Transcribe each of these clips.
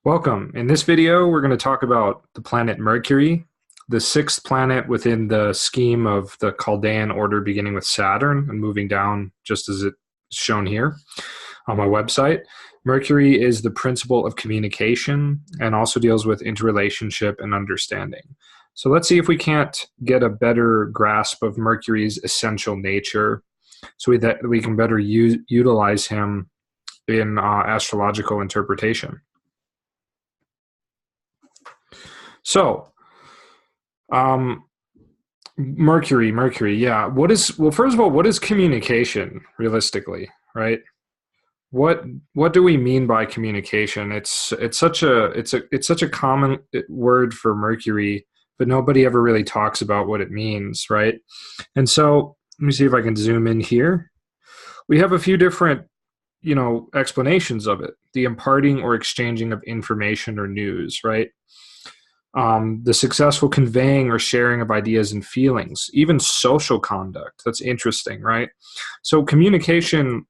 Welcome. In this video, we're going to talk about the planet Mercury, the sixth planet within the scheme of the Chaldean order beginning with Saturn and moving down just as it's shown here on my website. Mercury is the principle of communication and also deals with interrelationship and understanding. So let's see if we can't get a better grasp of Mercury's essential nature so that we can better utilize him in astrological interpretation. So, Mercury, yeah. Well, first of all, what is communication realistically, right? What do we mean by communication? It's such a common word for Mercury, but nobody ever really talks about what it means, right? And so, let me see if I can zoom in here. We have a few different, explanations of it. The imparting or exchanging of information or news, right? The successful conveying or sharing of ideas and feelings, even social conduct. That's interesting, right? So communication,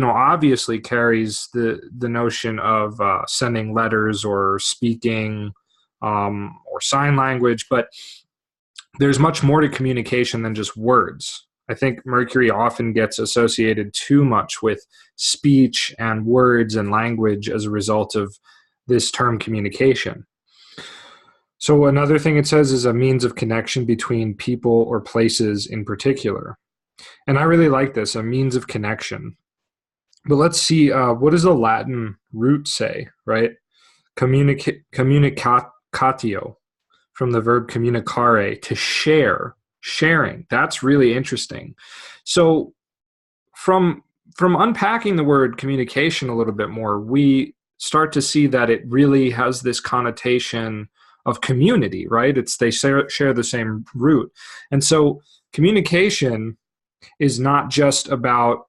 obviously carries the notion of sending letters or speaking or sign language, but there's much more to communication than just words. I think Mercury often gets associated too much with speech and words and language as a result of this term communication. So another thing it says is a means of connection between people or places in particular. And I really like this, a means of connection. But let's see, what does the Latin root say, right? Communicatio, from the verb communicare, to share, sharing. That's really interesting. So from unpacking the word communication a little bit more, we start to see that it really has this connotation of community, right? They share the same root. And so communication is not just about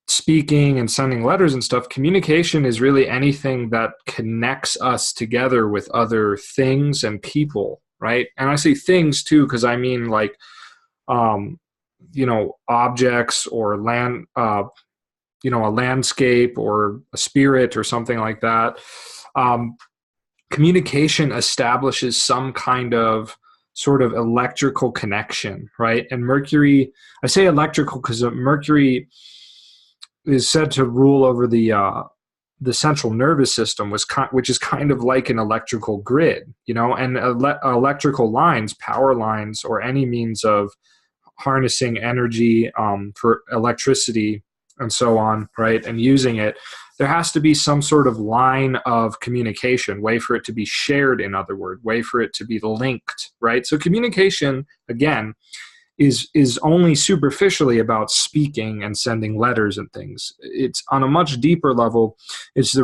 speaking and sending letters and stuff. Communication is really anything that connects us together with other things and people, right? And I say things too, because I mean like, objects or land, a landscape or a spirit or something like that. Communication establishes some kind of sort of electrical connection, right? And Mercury, I say electrical because Mercury is said to rule over the central nervous system, which is kind of like an electrical grid, and electrical lines, power lines, or any means of harnessing energy for electricity and so on, right? And using it, there has to be some sort of line of communication, way for it to be shared, in other words, way for it to be linked, right? So communication, again, is only superficially about speaking and sending letters and things. It's on a much deeper level. It's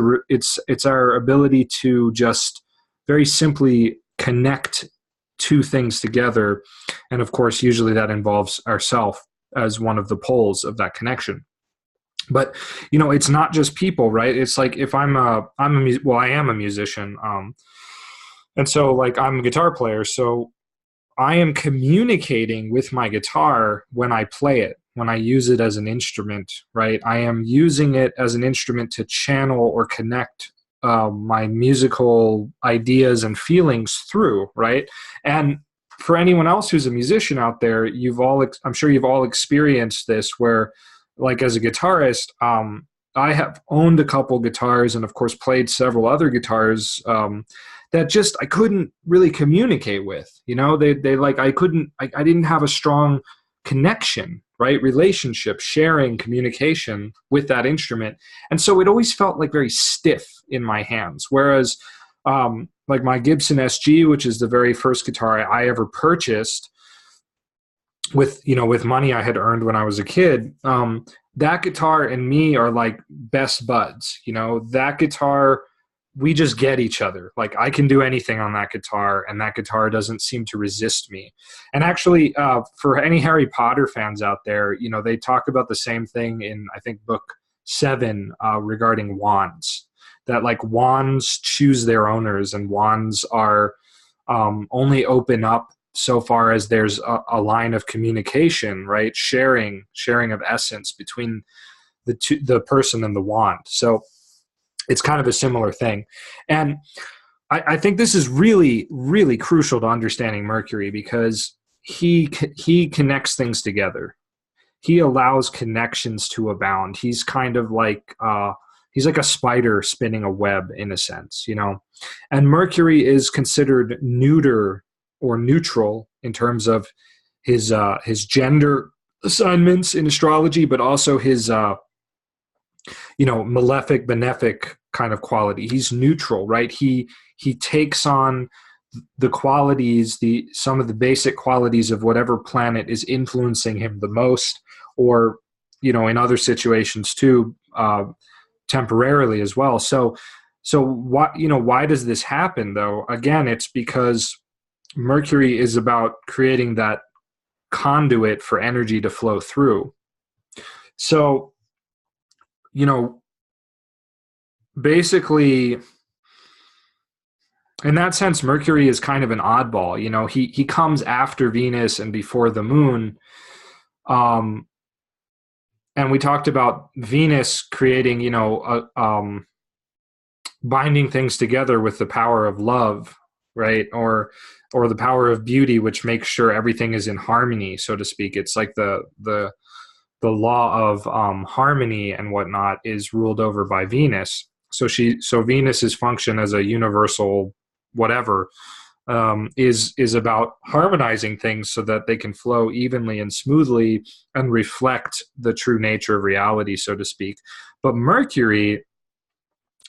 our ability to just very simply connect two things together, and of course, usually that involves ourself as one of the poles of that connection. But it's not just people, right? It's like if I am a musician, and so like I'm a guitar player, so I am communicating with my guitar when I play it, when I use it as an instrument, right? I am using it as an instrument to channel or connect my musical ideas and feelings through, right? And for anyone else who's a musician out there, I'm sure you've all experienced this where, like as a guitarist, I have owned a couple guitars and of course played several other guitars that just I couldn't really communicate with. I didn't have a strong connection, right? Relationship, sharing, communication with that instrument. And so it always felt like very stiff in my hands. Whereas like my Gibson SG, which is the very first guitar I ever purchased, with money I had earned when I was a kid, that guitar and me are like best buds. That guitar, we just get each other. Like I can do anything on that guitar, and that guitar doesn't seem to resist me. And actually, for any Harry Potter fans out there, they talk about the same thing in, I think, book 7 regarding wands. That like wands choose their owners, and wands are only open up so far as there's a line of communication, right? Sharing of essence between the person and the wand. So It's kind of a similar thing. And I think this is really, really crucial to understanding Mercury, because he connects things together. He allows connections to abound. He's kind of like he's like a spider spinning a web, in a sense, you know. And Mercury is considered neuter or neutral in terms of his gender assignments in astrology, but also his malefic, benefic kind of quality. He's neutral, right? He takes on the qualities, some of the basic qualities of whatever planet is influencing him the most, or in other situations too, temporarily as well. So why does this happen though? Again, it's because Mercury is about creating that conduit for energy to flow through. So, basically, in that sense, Mercury is kind of an oddball. He comes after Venus and before the moon. And we talked about Venus creating, binding things together with the power of love, right? Or the power of beauty, which makes sure everything is in harmony, so to speak. It's like the law of harmony and whatnot is ruled over by Venus. So Venus's function as a universal whatever is about harmonizing things so that they can flow evenly and smoothly and reflect the true nature of reality, so to speak. But Mercury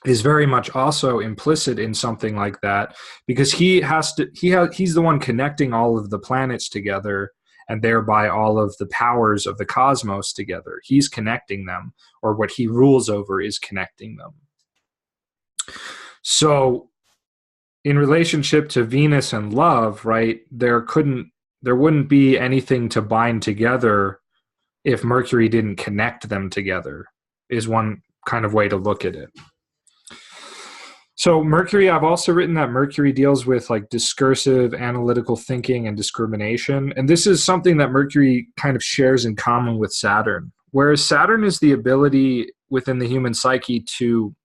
is very much also implicit in something like that, because he's the one connecting all of the planets together, and thereby all of the powers of the cosmos together. He's connecting them, or what he rules over is connecting them. So in relationship to Venus and love, right, there wouldn't be anything to bind together if Mercury didn't connect them together, is one kind of way to look at it. So Mercury, I've also written that Mercury deals with like discursive, analytical thinking and discrimination. And this is something that Mercury kind of shares in common with Saturn. Whereas Saturn is the ability within the human psyche to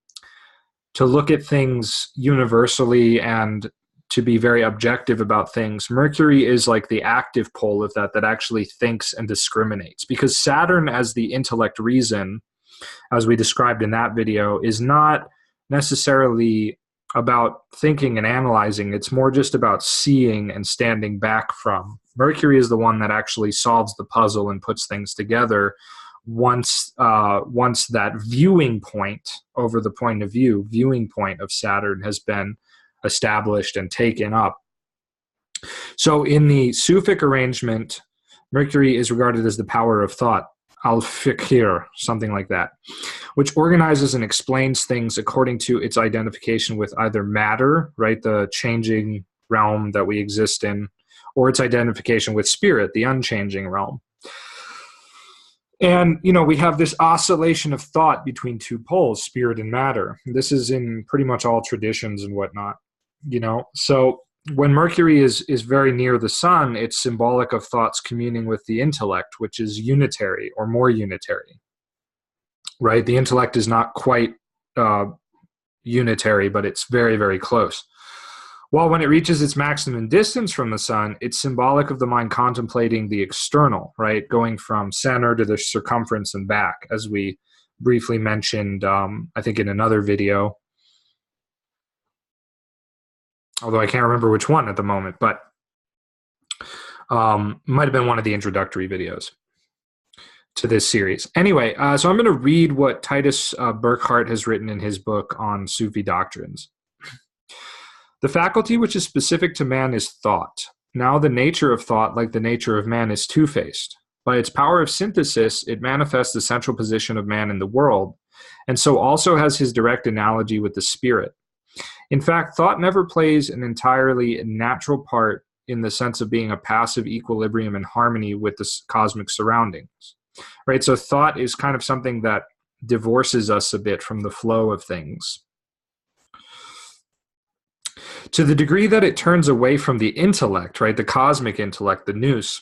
look at things universally and to be very objective about things. Mercury is like the active pole of that actually thinks and discriminates. Because Saturn, as the intellect reason, as we described in that video, is not necessarily about thinking and analyzing. It's more just about seeing and standing back from. Mercury is the one that actually solves the puzzle and puts things together once that viewing point over the viewing point of Saturn has been established and taken up. So in the Sufic arrangement, Mercury is regarded as the power of thought, al-fikr, something like that, which organizes and explains things according to its identification with either matter, right, the changing realm that we exist in, or its identification with spirit, the unchanging realm. And, we have this oscillation of thought between two poles, spirit and matter. This is in pretty much all traditions and whatnot, So when Mercury is very near the sun, it's symbolic of thoughts communing with the intellect, which is unitary or more unitary, right? The intellect is not quite unitary, but it's very, very close. While when it reaches its maximum distance from the sun, it's symbolic of the mind contemplating the external, right? Going from center to the circumference and back, as we briefly mentioned, I think in another video, although I can't remember which one at the moment, but might have been one of the introductory videos to this series. Anyway, so I'm going to read what Titus Burckhardt has written in his book on Sufi doctrines. The faculty which is specific to man is thought. Now the nature of thought, like the nature of man, is two-faced. By its power of synthesis, it manifests the central position of man in the world, and so also has his direct analogy with the spirit. In fact, thought never plays an entirely natural part in the sense of being a passive equilibrium and harmony with the cosmic surroundings, right? So thought is kind of something that divorces us a bit from the flow of things. To the degree that it turns away from the intellect, right, the cosmic intellect, the nous,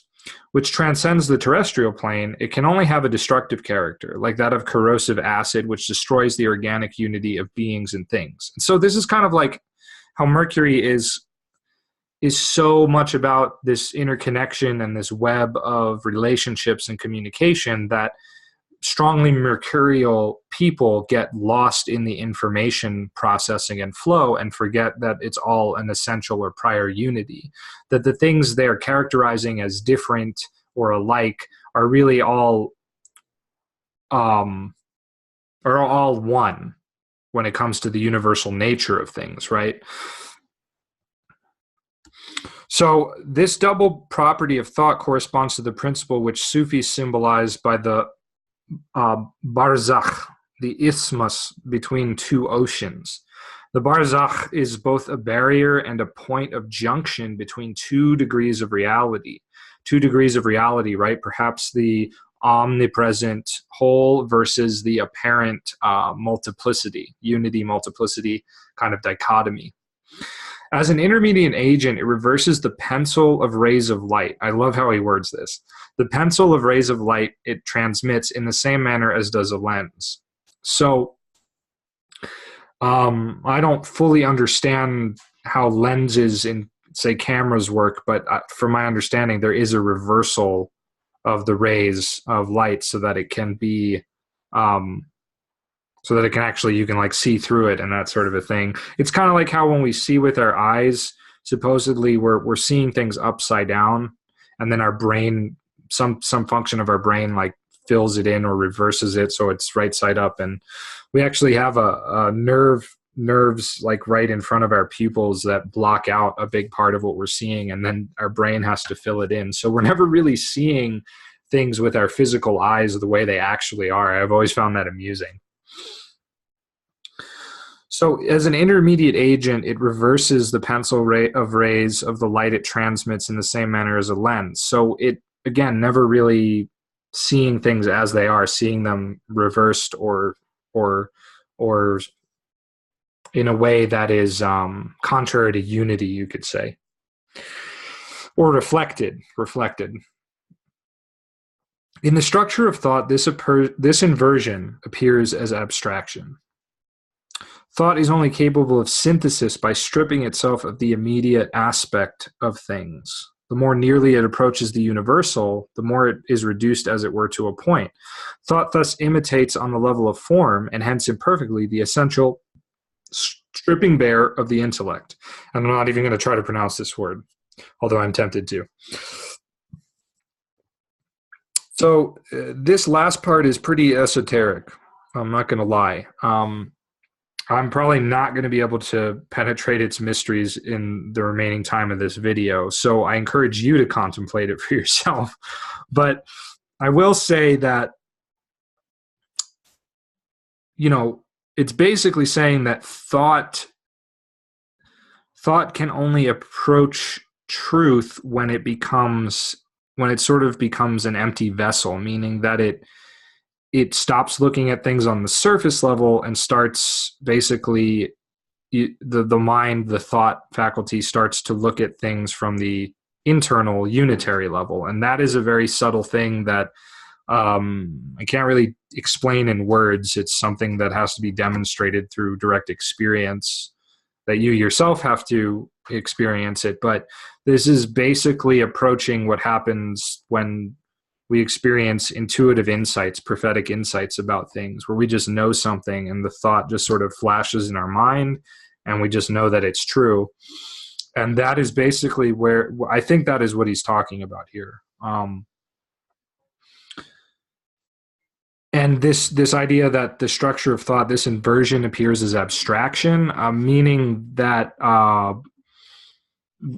which transcends the terrestrial plane, it can only have a destructive character, like that of corrosive acid, which destroys the organic unity of beings and things. And so this is kind of like how Mercury is so much about this interconnection and this web of relationships and communication that strongly mercurial people get lost in the information processing and flow and forget that it's all an essential or prior unity, that the things they're characterizing as different or alike are really all are all one when it comes to the universal nature of things, right? So this double property of thought corresponds to the principle which Sufis symbolize by the barzakh, the isthmus between two oceans. The barzakh is both a barrier and a point of junction between two degrees of reality. Two degrees of reality, right? Perhaps the omnipresent whole versus the apparent multiplicity, unity, multiplicity kind of dichotomy. As an intermediate agent, it reverses the pencil of rays of light. I love how he words this. The pencil of rays of light it transmits in the same manner as does a lens. So I don't fully understand how lenses in, say, cameras work, but from my understanding, there is a reversal of the rays of light so that it can be so that it can actually, you can like see through it and that sort of a thing. It's kind of like how when we see with our eyes, supposedly we're seeing things upside down, and then our brain, some function of our brain like fills it in or reverses it so it's right side up. And we actually have a nerves like right in front of our pupils that block out a big part of what we're seeing, and then our brain has to fill it in. So we're never really seeing things with our physical eyes the way they actually are. I've always found that amusing. So as an intermediate agent, it reverses the pencil ray of rays of the light it transmits in the same manner as a lens. So it, again, never really seeing things as they are, seeing them reversed or in a way that is contrary to unity, you could say, or reflected. In the structure of thought, this inversion appears as abstraction. Thought is only capable of synthesis by stripping itself of the immediate aspect of things. The more nearly it approaches the universal, the more it is reduced, as it were, to a point. Thought thus imitates on the level of form, and hence imperfectly, the essential stripping bare of the intellect. And I'm not even going to try to pronounce this word, although I'm tempted to. So this last part is pretty esoteric. I'm not going to lie. I'm probably not going to be able to penetrate its mysteries in the remaining time of this video, so I encourage you to contemplate it for yourself. But I will say that, you know, it's basically saying that thought can only approach truth when it sort of becomes an empty vessel, meaning that it stops looking at things on the surface level and starts basically the mind, the thought faculty starts to look at things from the internal unitary level. And that is a very subtle thing that I can't really explain in words. It's something that has to be demonstrated through direct experience, that you yourself have to experience it. But this is basically approaching what happens when we experience intuitive insights, prophetic insights about things, where we just know something and the thought just sort of flashes in our mind and we just know that it's true. And that is basically where I think that is what he's talking about here. And this idea that the structure of thought, this inversion appears as abstraction, meaning that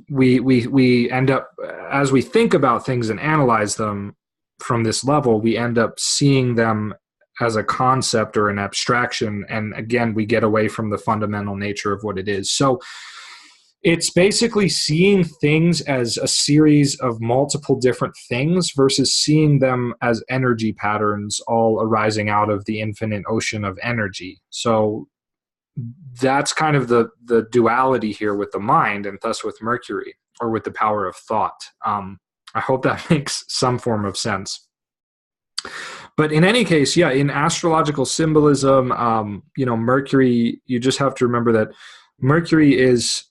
we end up, as we think about things and analyze them from this level, we end up seeing them as a concept or an abstraction. And again, we get away from the fundamental nature of what it is. So it's basically seeing things as a series of multiple different things versus seeing them as energy patterns all arising out of the infinite ocean of energy. So that's kind of the duality here with the mind, and thus with Mercury, or with the power of thought. I hope that makes some form of sense. But in any case, yeah, in astrological symbolism, Mercury, you just have to remember that Mercury is,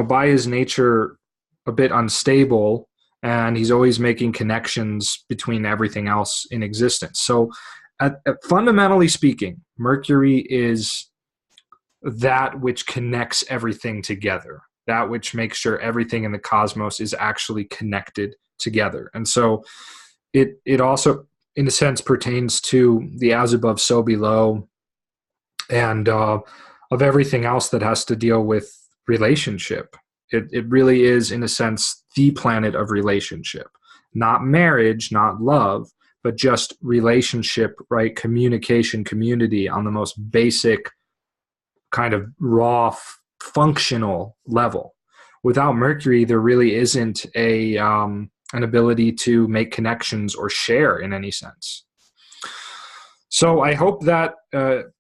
by his nature, a bit unstable, and he's always making connections between everything else in existence. So, fundamentally speaking, Mercury is that which connects everything together, that which makes sure everything in the cosmos is actually connected together. And so it also, in a sense, pertains to the as above, so below, and of everything else that has to deal with relationship. It really is, in a sense, the planet of relationship, not marriage, not love, but just relationship, right? Communication, community on the most basic kind of raw functional level. Without Mercury, there really isn't an ability to make connections or share in any sense. So I hope that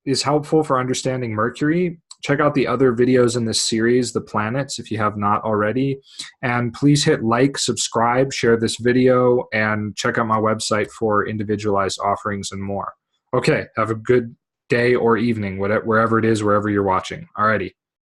is helpful for understanding Mercury. Check out the other videos in this series, the planets, if you have not already. And please hit like, subscribe, share this video, and check out my website for individualized offerings and more. Okay, have a good day or evening, wherever it is, wherever you're watching. Alrighty.